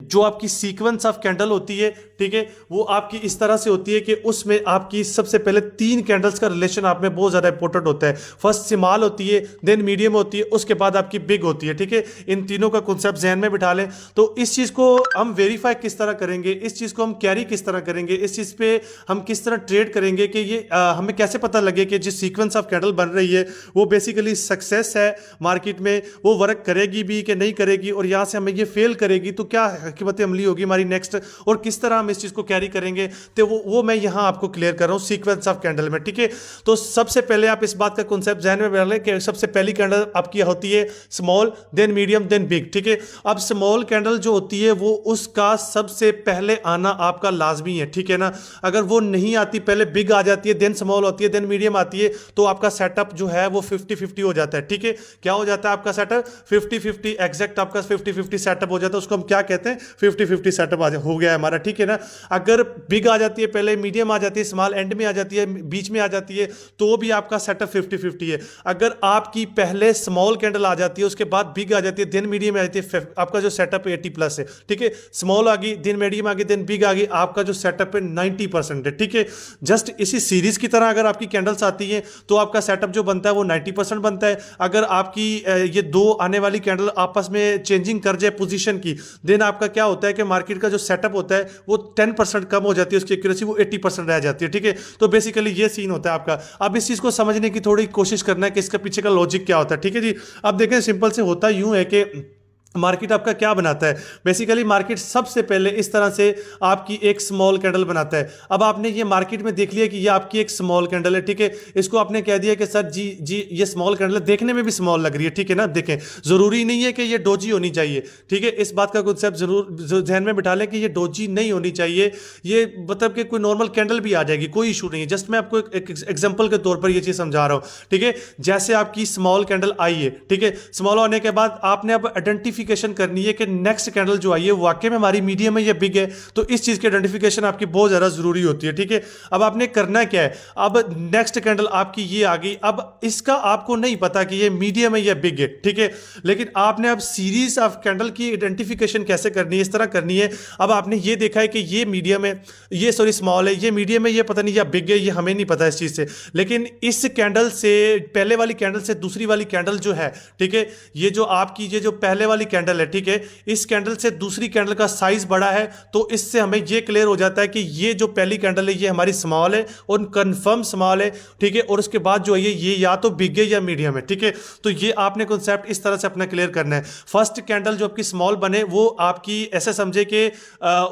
जो आपकी sequence of candle होती है, ठीक है, वो आपकी इस तरह से होती है कि उसमें आपकी सबसे पहले तीन कैंडल्स का रिलेशन आप में बहुत ज्यादा इंपॉर्टेंट होता है। फर्स्ट स्मॉल होती है, देन मीडियम होती है, उसके बाद आपकी बिग होती है, ठीक है। इन तीनों का कॉन्सेप्ट जहन में बिठा लें। तो इस चीज को हम वेरीफाई किस तरह करेंगे, इस चीज को हम कैरी किस तरह करेंगे, इस चीज पे हम किस तरह ट्रेड करेंगे कि ये हमें कैसे पता लगे कि जिस सीक्वेंस ऑफ कैंडल बन रही है वो बेसिकली सक्सेस है मार्केट में, वो वर्क करेगी भी कि नहीं करेगी, और यहां से हमें ये फेल करेगी तो क्या हकीकत अमली होगी हमारी नेक्स्ट, और किस तरह हम इस चीज को कैरी करेंगे। तो वो मैं यहां आपको क्लियर कर रहा हूं सीक्वेंस ऑफ कैंडल में, ठीक है। तो सबसे पहले आप इस बात का कॉन्सेप्ट ध्यान में रख लें कि सबसे पहली कैंडल आपकी होती है small, then medium, then big, ठीक है। अब स्मॉल कैंडल जो होती है वो उसका सबसे पहले आना आपका लाजमी है, ठीक है ना। अगर वो नहीं आती, पहले बिग आ जाती है, देन स्मॉल होती है, देन मीडियम आती है, तो आपका सेटअप जो है वो 50-50 हो जाता है, ठीक है। क्या हो जाता है आपका सेटअप 50-50, एग्जैक्ट आपका 50-50 सेटअप हो जाता है। उसको हम क्या कहते हैं, 50-50 सेटअप हो गया है हमारा, ठीक है ना। अगर बिग आ जाती है पहले, मीडियम आ जाती है, स्मॉल एंड में आ जाती है, बीच में आ जाती है, तो भी आपका सेटअप 50-50 है। अगर आपकी पहले स्मॉल कैंडल आ जाती है, उसके बाद बिग आ जाती है, देन मीडियम आ जाती है, आपका जो सेटअप 80+ है, ठीक है। स्मॉल आ गई, देन मीडियम आ गई, देन बिग आ गई, आपका जो सेटअप है 90% है, ठीक है। जस्ट इसी सीरीज की तरह अगर आपकी कैंडल्स आती है तो आपका सेटअप जो बनता है वो 90% बनता है। अगर आपकी ये दो आने वाली कैंडल आपस में चेंजिंग कर जाए पोजीशन की, देन आपका क्या होता है कि मार्केट का जो सेटअप होता है वो 10% कम हो जाती है, उसकी एक्यूरेसी वो 80% रह जाती है, ठीक है। तो बेसिकली ये सीन होता है आपका। अब इस चीज को समझने की थोड़ी कोशिश करना है कि इसका पीछे का लॉजिक क्या होता है, ठीक है जी। अब देखें, सिंपल से होता यूं है कि मार्केट आपका क्या बनाता है, बेसिकली मार्केट सबसे पहले इस तरह से आपकी एक स्मॉल कैंडल बनाता है। अब आपने ये मार्केट में देख लिया कि ये आपकी एक स्मॉल कैंडल है, ठीक है। इसको आपने कह दिया कि सर जी जी ये स्मॉल कैंडल देखने में भी स्मॉल लग रही है, ठीक है ना। देखें, जरूरी नहीं है कि ये डोजी होनी चाहिए, ठीक है। इस बात का कॉन्सेप्ट जरूर ध्यान में बिठा लें कि ये डोजी नहीं होनी चाहिए, ये मतलब कि कोई नॉर्मल कैंडल भी आ जाएगी, कोई इशू नहीं है। जस्ट मैं आपको एक एग्जांपल के तौर पर ये चीज समझा रहा हूं, ठीक है। जैसे आपकी स्मॉल कैंडल आई है, ठीक है, स्मॉल होने के बाद आपने अब आइडेंटिफिकेशन करनी है कि नेक्स्ट कैंडल जो आई है वाकई में हमारी मीडियम है या बिग है। तो इस चीज की आइडेंटिफिकेशन आपकी बहुत ज्यादा जरूरी होती है, ठीक है। अब आपने करना क्या है, अब नेक्स्ट कैंडल आपकी ये आ गई, अब इसका आपको नहीं पता कि ये मीडियम है या बिग है, ठीक है। लेकिन आपने अब सीरीज ऑफ कैंडल की आइडेंटिफिकेशन कैसे करनी है, इस तरह करनी है। अब आपने ये देखा है कि ये मीडियम है, ये सॉरी स्मॉल है, ये मीडियम है, ये पता नहीं या बिग है, ये हमें नहीं पता इस चीज से। लेकिन इस कैंडल से, पहले वाली कैंडल से दूसरी वाली कैंडल जो है, ठीक है, ये जो आपकी ये जो पहले वाली कैंडल है, ठीक है, इस कैंडल से दूसरी कैंडल का साइज बड़ा है, तो इससे हमें ये क्लियर हो जाता है कि ये जो पहली कैंडल है ये हमारी स्मॉल है और कंफर्म स्मॉल है, ठीक है। और उसके बाद जो है ये या तो बिग है या मीडियम है, ठीक है। तो ये आपने कॉन्सेप्ट इस तरह से अपना क्लियर करना है। फर्स्ट कैंडल जो आपकी स्मॉल बने वो आपकी ऐसे समझे कि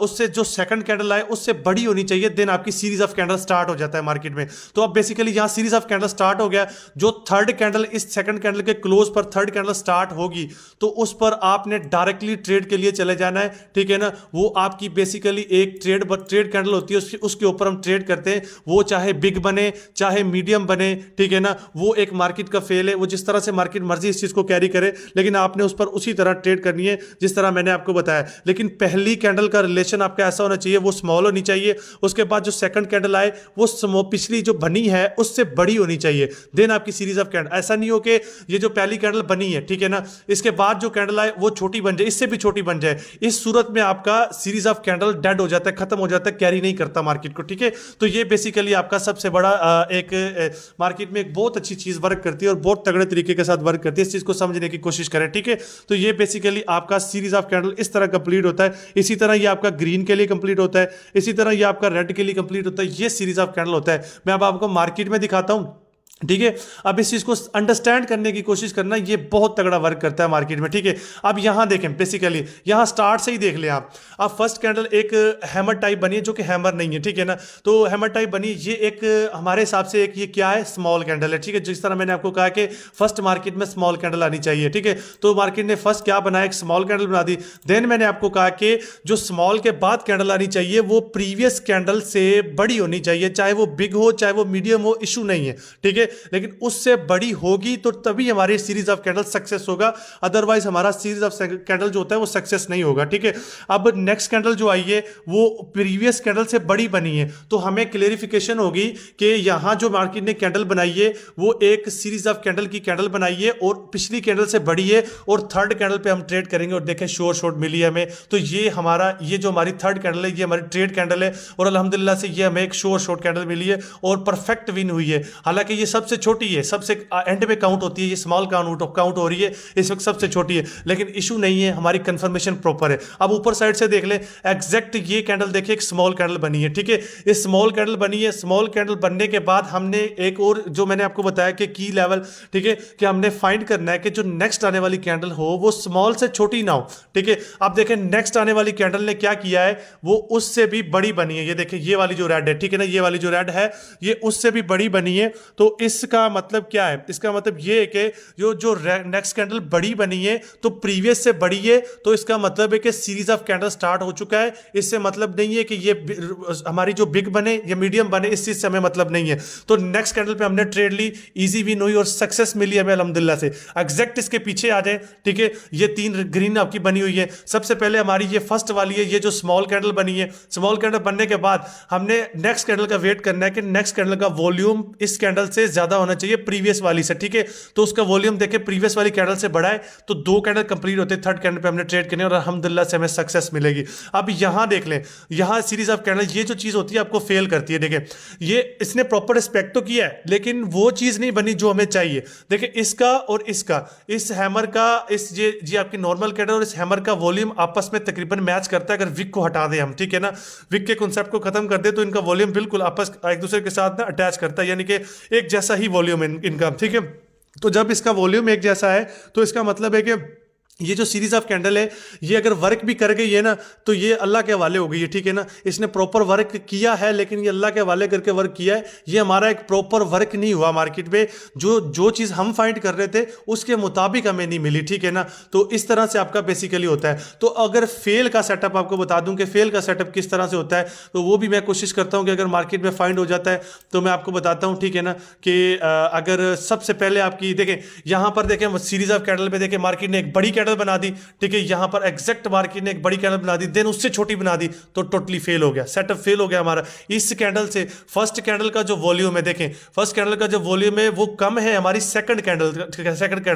उससे जो सेकंड कैंडल आए उससे बड़ी होनी चाहिए, देन आपकी सीरीज ऑफ कैंडल स्टार्ट हो जाता है मार्केट में। तो अब बेसिकली यहां सीरीज ऑफ कैंडल स्टार्ट हो गया, जो थर्ड कैंडल इस सेकंड कैंडल के क्लोज पर थर्ड कैंडल स्टार्ट होगी तो उस पर आपने डायरेक्टली ट्रेड के लिए चले जाना है, ठीक है ना। वो आपकी बेसिकली एक ट्रेड कैंडल होती है, उसके ऊपर हम ट्रेड करते हैं, वो चाहे बिग बने चाहे मीडियम बने, ठीक है ना। वो एक मार्केट का फेल है, वो जिस तरह से मार्केट मर्जी इस चीज को कैरी करे, लेकिन आपने उस पर उसी तरह ट्रेड करनी है जिस तरह मैंने आपको बताया। लेकिन पहली कैंडल का रिलेशन आपका ऐसा होना चाहिए, वो स्मॉल होनी चाहिए, उसके बाद जो सेकंड कैंडल आए वो पिछली जो बनी है उससे बड़ी होनी चाहिए, देन आपकी सीरीज ऑफ कैंडल। ऐसा नहीं हो कि ये जो पहली कैंडल बनी है, ठीक है ना, इसके बाद जो कैंडल आए वो छोटी बन जाए, इससे भी छोटी बन जाए, इस सूरत में आपका सीरीज ऑफ कैंडल डेड हो जाता है, खत्म हो जाता है, कैरी नहीं करता मार्केट को, ठीक है। तो ये बेसिकली आपका सबसे बड़ा एक मार्केट में एक बहुत अच्छी चीज वर्क करती है और बहुत तगड़े तरीके के साथ वर्क करती है। इस चीज को समझने की कोशिश करें, ठीक है। तो ये बेसिकली आपका सीरीज ऑफ कैंडल इस तरह कंप्लीट होता है। इसी तरह ये आपका ग्रीन के लिए कंप्लीट होता है, इसी तरह ये आपका रेड के लिए कंप्लीट होता है। ये सीरीज ऑफ कैंडल होता है। मैं अब आपको मार्केट में दिखाता हूं, ठीक है। अब इस चीज को अंडरस्टैंड करने की कोशिश करना, ये बहुत तगड़ा वर्क करता है मार्केट में, ठीक है। अब यहां देखें, बेसिकली यहां स्टार्ट से ही देख लें आप। अब फर्स्ट कैंडल एक हैमर टाइप बनी है, जो कि हैमर नहीं है, ठीक है ना। तो हैमर टाइप बनी, ये एक हमारे हिसाब से एक ये क्या है, स्मॉल कैंडल है, ठीक है। जिस तरह मैंने आपको कहा कि फर्स्ट मार्केट में स्मॉल कैंडल आनी चाहिए, ठीक है। तो मार्केट ने फर्स्ट क्या बनाया, एक स्मॉल कैंडल बना दी। देन मैंने आपको कहा कि जो स्मॉल के बाद कैंडल आनी चाहिए वो प्रीवियस कैंडल से बड़ी होनी चाहिए, चाहे वो बिग हो चाहे वो मीडियम हो, इशू नहीं है, ठीक है। है, लेकिन उससे बड़ी होगी तो तभी हमारी सीरीज ऑफ कैंडल सक्सेस होगा, अदरवाइज हमारा सीरीज ऑफ कैंडल जो होता है वो सक्सेस नहीं होगा। ठीक है, अब नेक्स्ट कैंडल जो आई है वो प्रीवियस कैंडल से बड़ी बनी है, तो हमें क्लेरिफिकेशन होगी कि यहां जो मार्केट ने कैंडल बनाई है वो एक सीरीज ऑफ कैंडल की कैंडल बनाई है और पिछली कैंडल से बड़ी है, और थर्ड कैंडल पे हम ट्रेड करेंगे और देखें शॉर्ट मिली है हमें, तो ये हमारा ये जो हमारी थर्ड कैंडल है ये हमारी ट्रेड कैंडल है, और अल्हम्दुलिल्लाह से ये हमें एक शॉर्ट कैंडल मिली है और परफेक्ट विन हुई है। हालांकि ये सबसे छोटी है, सबसे एंड में काउंट होती है, ये स्मॉल काउंट हो रही है इस वक्त, सबसे छोटी है, लेकिन इशू नहीं है, हमारी कंफर्मेशन प्रॉपर है। अब ऊपर साइड से देख ले, एग्जैक्ट ये कैंडल देखिए एक स्मॉल कैंडल बनी है। ठीक है, ये स्मॉल कैंडल बनी है, स्मॉल कैंडल बनने के बाद हमने एक और जो मैंने आपको बताया कि की लेवल, ठीक है, कि हमने फाइंड करना है कि जो नेक्स्ट आने वाली कैंडल हो वो स्मॉल से छोटी ना हो। ठीक है, अब देखें नेक्स्ट आने वाली कैंडल ने क्या किया है, वो उससे भी बड़ी बनी है, ये देखें ये वाली जो रेड है, ठीक है ना, ये वाली जो रेड है ये उससे भी बड़ी बनी है। तो इसका मतलब क्या है, इसका मतलब ये है कि जो नेक्स्ट कैंडल बड़ी बनी है तो प्रीवियस से बड़ी है, तो इसका मतलब है कि सीरीज ऑफ कैंडल स्टार्ट हो चुका है। इससे मतलब नहीं है कि ये हमारी जो बिग बने या मीडियम बने, इस चीज से हमें मतलब नहीं है। तो नेक्स्ट कैंडल पे हमने ट्रेड ली, इजी विन हुई और सक्सेस मिली हमें अल्हम्दुलिल्लाह से। एग्जैक्ट इसके पीछे आ जाए, ठीक है, ये तीन ग्रीन आपकी बनी हुई है। सबसे पहले हमारी ये फर्स्ट वाली है, ये जो स्मॉल कैंडल बनी है, स्मॉल कैंडल बनने के बाद हमने नेक्स्ट कैंडल का वेट करना है कि नेक्स्ट कैंडल का वॉल्यूम इस कैंडल से ज्यादा होना चाहिए प्रीवियस वाली से। ठीक है, तो उसका वॉल्यूम देखे प्रीवियस वाली कैंडल से बड़ा है, तो दो कैंडल कंप्लीट होते हैं, थर्ड कैंडल पे हमने ट्रेड करनी है और अल्हम्दुलिल्लाह से हमें सक्सेस मिलेगी। अब यहां देख लें, यहां सीरीज ऑफ कैंडल ये जो चीज होती है आपको फेल करती है। देखिए ये इसने प्रॉपर रिस्पेक्ट तो किया है, लेकिन वो चीज नहीं बनी जो हमें चाहिए। देखिए इसका और इसका, इस हैमर का, इस ये आपकी नॉर्मल कैंडल और इस हैमर का वॉल्यूम आपस में तकरीबन मैच करता है। अगर विक को हटा दें हम, ठीक है ना, विक के कॉन्सेप्ट को खत्म कर दे तो इनका वॉल्यूम बिल्कुल आपस एक दूसरे के साथ ना अटैच करता है, यानी कि एक जैसा ही वॉल्यूम इनका। ठीक है, तो जब इसका वॉल्यूम एक जैसा है तो इसका मतलब है कि ये जो सीरीज ऑफ कैंडल है ये अगर वर्क भी कर गई है ना तो ये अल्लाह के हवाले हो गई है। ठीक है ना, इसने प्रॉपर वर्क किया है, लेकिन ये अल्लाह के हवाले करके वर्क किया है, ये हमारा एक प्रॉपर वर्क नहीं हुआ मार्केट में। जो चीज़ हम फाइंड कर रहे थे उसके मुताबिक हमें नहीं मिली। ठीक है ना, तो इस तरह से आपका बेसिकली होता है। तो अगर फेल का सेटअप आपको बता दूं कि फेल का सेटअप किस तरह से होता है, तो वो भी मैं कोशिश करता हूं कि अगर मार्केट में फाइंड हो जाता है तो मैं आपको बताता हूं। ठीक है ना, कि अगर सबसे पहले आपकी देखें, यहां पर देखें सीरीज ऑफ कैंडल पे देखें मार्केट ने एक बड़ी कैंडल बना दी। ठीक है, यहां पर एग्जैक्ट मार्केट ने एक बड़ी कैंडल बना दी, देन उससे छोटी बना दी, तो टोटली फेल हो गया, सेटअप फेल हो गया हमारा। इस कैंडल से फर्स्ट कैंडल का जो वॉल्यूम है, देखें फर्स्ट कैंडल का जो वॉल्यूम है वो कम है हमारी सेकंड कैंडल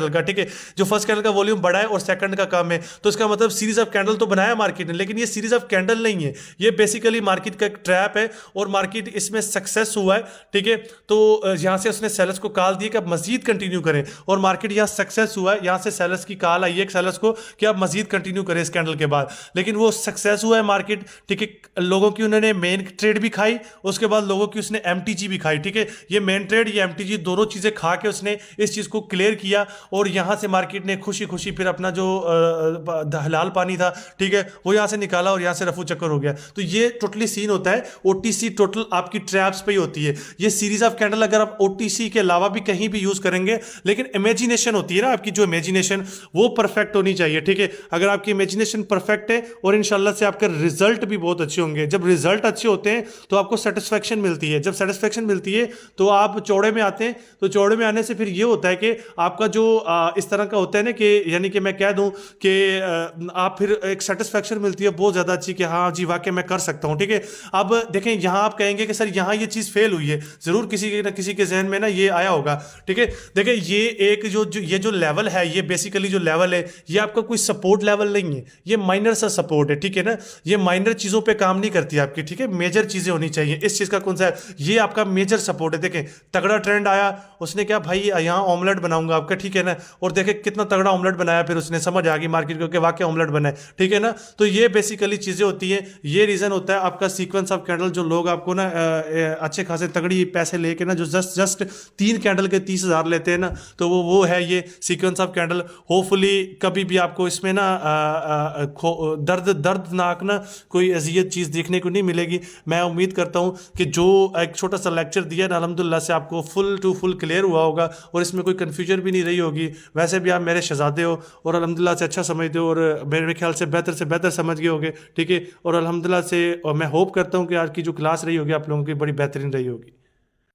का। ठीक है, जो फर्स्ट कैंडल का वॉल्यूम बड़ा है और सेकंड का कम है, तो इसका मतलब सीरीज ऑफ कैंडल तो बनाया मार्केट ने, लेकिन ये सीरीज ऑफ कैंडल नहीं है, ये बेसिकली मार्केट का एक ट्रैप है और मार्केट इसमें सक्सेस हुआ है। ठीक है, तो यहां से उसने सेलर्स को कॉल दी कि अब मजीद कंटिन्यू करें, और मार्केट यहां सक्सेस हुआ है, यहां से सेलर्स की कॉल आई है सेलर्स को कि आप मजीद कंटिन्यू करें इस कैंडल के बाद, लेकिन वो सक्सेस हुआ है मार्केट। ठीक है, लोगों की उन्होंने मेन ट्रेड भी खाई, उसके बाद लोगों की उसने एमटीजी भी खाई। ठीक है, ये मेन ट्रेड ये एमटीजी दोनों चीजें खा के उसने इस चीज को क्लियर किया, और यहां से मार्केट ने खुशी खुशी फिर अपना जो हलाल पानी था, ठीक है, वो यहां से निकाला और यहां से रफू चक्कर हो गया। तो ये टोटली सीन होता है, ओटीसी टोटल आपकी ट्रैप्स पे ही होती है। ये सीरीज ऑफ कैंडल अगर आप ओटीसी के अलावा भी कहीं भी यूज करेंगे, लेकिन इमेजिनेशन होती है ना आपकी, जो इमेजिनेशन वो परफेक्ट होनी चाहिए। ठीक है, अगर आपकी इमेजिनेशन परफेक्ट है और इंशाल्लाह से आपके रिजल्ट भी बहुत अच्छे होंगे। जब रिजल्ट अच्छे होते हैं तो आपको सेटिस्फैक्शन मिलती है, जब सेटिस्फैक्शन मिलती है तो आप चौड़े में आते हैं, तो चौड़े में आने से फिर ये होता है कि आपका जो इस तरह का होता है ना कि यानी कि मैं कह दूं कि आप फिर एक सेटिस्फैक्शन मिलती है बहुत ज़्यादा अच्छी कि हाँ जी वाकई मैं कर सकता हूँ। ठीक है, अब देखें यहाँ आप कहेंगे कि सर यहाँ ये चीज़ फेल हुई है, ज़रूर किसी के ना किसी के जहन में ना ये आया होगा। ठीक है, देखिए ये एक ये जो लेवल है, ये बेसिकली जो लेवल है ये आपका कोई सपोर्ट लेवल नहीं है, ये माइनर सा सपोर्ट है। ठीक है ना, ये माइनर चीज़ों पे काम नहीं करती आपकी। ठीक है, मेजर चीज़ें होनी चाहिए, इस चीज़ का कौन सा है, ये आपका मेजर सपोर्ट है। देखें तगड़ा ट्रेंड आया, उसने क्या भाई यहाँ ऑमलेट बनाऊंगा आपका, ठीक है ना, और देखें कितना तगड़ा ऑमलेट बनाया, फिर उसने समझ आ गई मार्केट को कि वाकई ऑमलेट बना है। ठीक है ना, तो ये बेसिकली चीज़ें होती हैं, ये रीज़न होता है आपका सीक्वेंस ऑफ कैंडल। जो लोग आपको ना अच्छे खासे तगड़ी पैसे लेके ना जो जस्ट 3 कैंडल के 30,000 लेते हैं ना, तो वो है ये सीक्वेंस ऑफ कैंडल। होपफुली कभी भी आपको इसमें ना दर्दनाक ना कोई अजियत चीज़ देखने को नहीं मिलेगी। मैं उम्मीद करता हूँ कि जो एक छोटा सा लेक्चर दिया ना अल्हम्दुलिल्लाह से आपको फुल टू फुल क्लियर हुआ होगा और इसमें कोई कन्फ्यूजन भी नहीं रही होगी। वैसे भी आप मेरे शहजादे हो और अल्हम्दुलिल्लाह से अच्छा समझते हो और मेरे ख्याल से बेहतर समझ गए होगे। ठीक है, और अल्हम्दुलिल्लाह से और मैं होप करता हूँ कि आज की जो क्लास रही होगी आप लोगों की बड़ी बेहतरीन रही होगी।